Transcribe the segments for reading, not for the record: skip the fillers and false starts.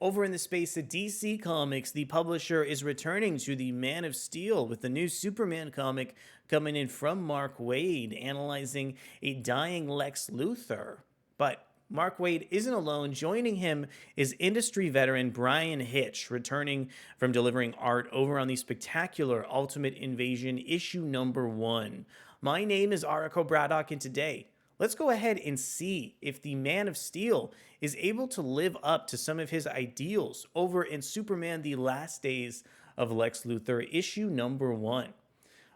Over in the space of DC Comics, the publisher is returning to the Man of Steel with the new Superman comic coming in from Mark Waid, analyzing a dying Lex Luthor. But Mark Waid isn't alone. Joining him is industry veteran Bryan Hitch, returning from delivering art over on the spectacular Ultimate Invasion issue #1. My name is Arako Braddock, and today, let's go ahead and see if the Man of Steel is able to live up to some of his ideals over in Superman The Last Days of Lex Luthor issue #1.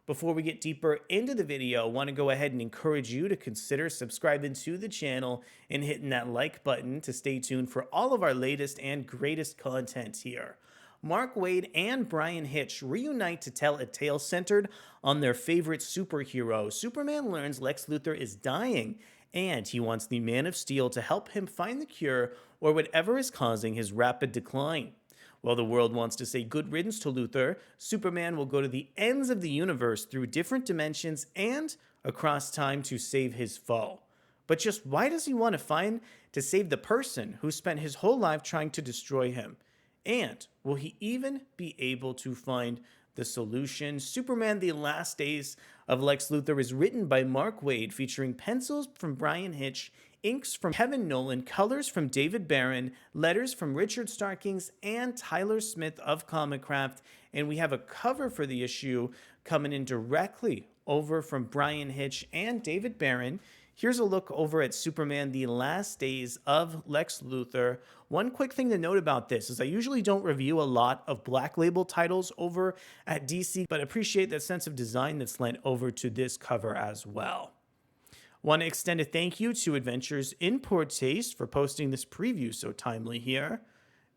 Before we get deeper into the video, I want to go ahead and encourage you to consider subscribing to the channel and hitting that like button to stay tuned for all of our latest and greatest content here. Mark Waid and Bryan Hitch reunite to tell a tale centered on their favorite superhero. Superman learns Lex Luthor is dying, and he wants the Man of Steel to help him find the cure or whatever is causing his rapid decline. While the world wants to say good riddance to Luthor, Superman will go to the ends of the universe through different dimensions and across time to save his foe. But just why does he want to save the person who spent his whole life trying to destroy him? And will he even be able to find the solution? Superman The Last Days of Lex Luthor is written by Mark Waid, featuring pencils from Bryan Hitch, inks from Kevin Nowlan, colors from Waid Bryan, letters from Richard Starkings and Tyler Smith of Comicraft, and we have a cover for the issue coming in directly over from Bryan Hitch and Waid Bryan. Here's a look over at Superman The Last Days of Lex Luthor. One quick thing to note about this is I usually don't review a lot of Black Label titles over at DC, but appreciate that sense of design that's lent over to this cover as well. Want to extend a thank you to Adventures in Poor Taste for posting this preview so timely here.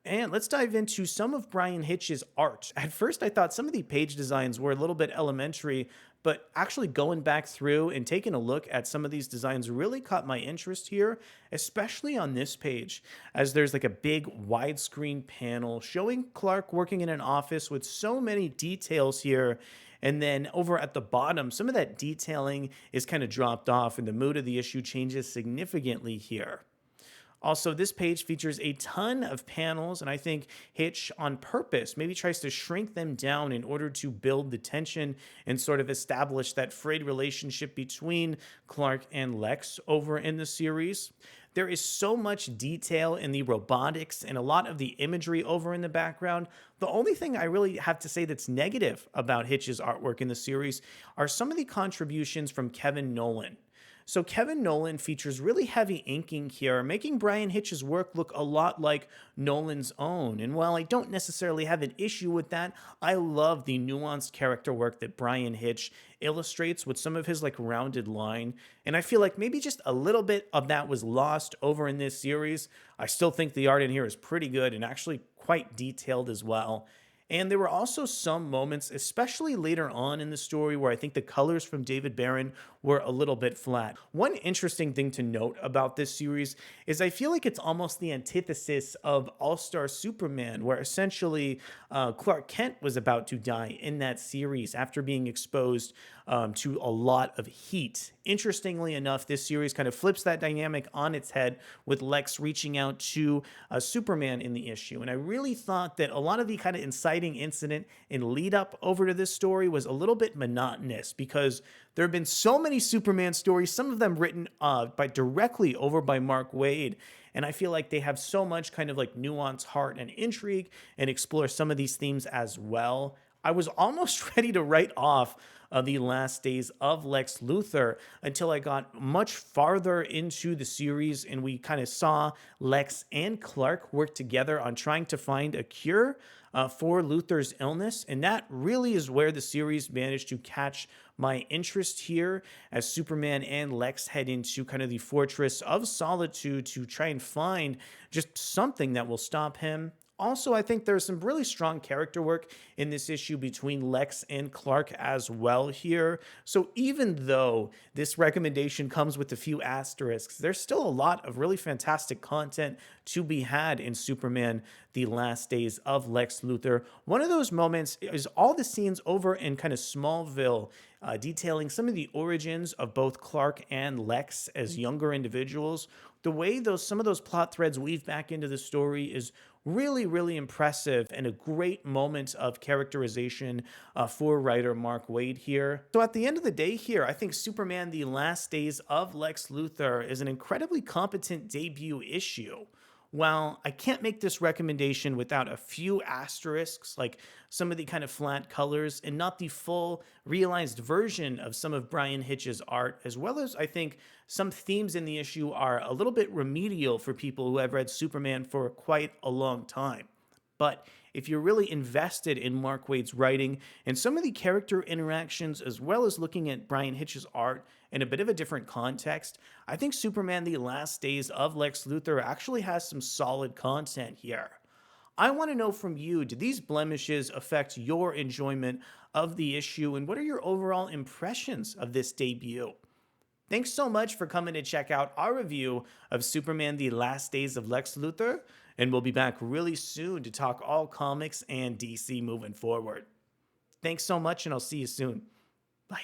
And let's dive into some of Bryan Hitch's art. At first, I thought some of the page designs were a little bit elementary, but actually going back through and taking a look at some of these designs really caught my interest here, especially on this page, as there's like a big widescreen panel showing Clark working in an office with so many details here. And then over at the bottom, some of that detailing is kind of dropped off and the mood of the issue changes significantly here. Also, this page features a ton of panels, and I think Hitch, on purpose, maybe tries to shrink them down in order to build the tension and sort of establish that frayed relationship between Clark and Lex over in the series. There is so much detail in the robotics and a lot of the imagery over in the background. The only thing I really have to say that's negative about Hitch's artwork in the series are some of the contributions from Kevin Nowlan. So Kevin Nowlan features really heavy inking here, making Bryan Hitch's work look a lot like Nowlan's own. And while I don't necessarily have an issue with that, I love the nuanced character work that Bryan Hitch illustrates with some of his like rounded line. And I feel like maybe just a little bit of that was lost over in this series. I still think the art in here is pretty good and actually quite detailed as well. And there were also some moments, especially later on in the story, where I think the colors from Waid Bryan were a little bit flat. One interesting thing to note about this series is I feel like it's almost the antithesis of All-Star Superman, where essentially Clark Kent was about to die in that series after being exposed to a lot of heat. Interestingly enough, this series kind of flips that dynamic on its head with Lex reaching out to Superman in the issue. And I really thought that a lot of the kind of inciting incident and lead up over to this story was a little bit monotonous because there have been so many Superman stories, some of them written directly over by Mark Waid. And I feel like they have so much kind of like nuance, heart, and intrigue and explore some of these themes as well. I was almost ready to write off The Last Days of Lex Luthor until I got much farther into the series and we kind of saw Lex and Clark work together on trying to find a cure for Luthor's illness. And that really is where the series managed to catch my interest here as Superman and Lex head into kind of the Fortress of Solitude to try and find just something that will stop him. Also, I think there's some really strong character work in this issue between Lex and Clark as well here. So even though this recommendation comes with a few asterisks, there's still a lot of really fantastic content to be had in Superman The Last Days of Lex Luthor. One of those moments is all the scenes over in kind of Smallville, detailing some of the origins of both Clark and Lex as younger individuals. The way some of those plot threads weave back into the story is really, really impressive and a great moment of characterization for writer Mark Waid here. So at the end of the day here, I think Superman The Last Days of Lex Luthor is an incredibly competent debut issue. While I can't make this recommendation without a few asterisks, like some of the kind of flat colors and not the full realized version of some of Bryan Hitch's art, as well as I think some themes in the issue are a little bit remedial for people who have read Superman for quite a long time. But if you're really invested in Mark Waid's writing and some of the character interactions, as well as looking at Bryan Hitch's art in a bit of a different context, I think Superman The Last Days of Lex Luthor actually has some solid content here. I want to know from you, did these blemishes affect your enjoyment of the issue, and what are your overall impressions of this debut? Thanks so much for coming to check out our review of Superman The Last Days of Lex Luthor, and we'll be back really soon to talk all comics and DC moving forward. Thanks so much, and I'll see you soon. Bye.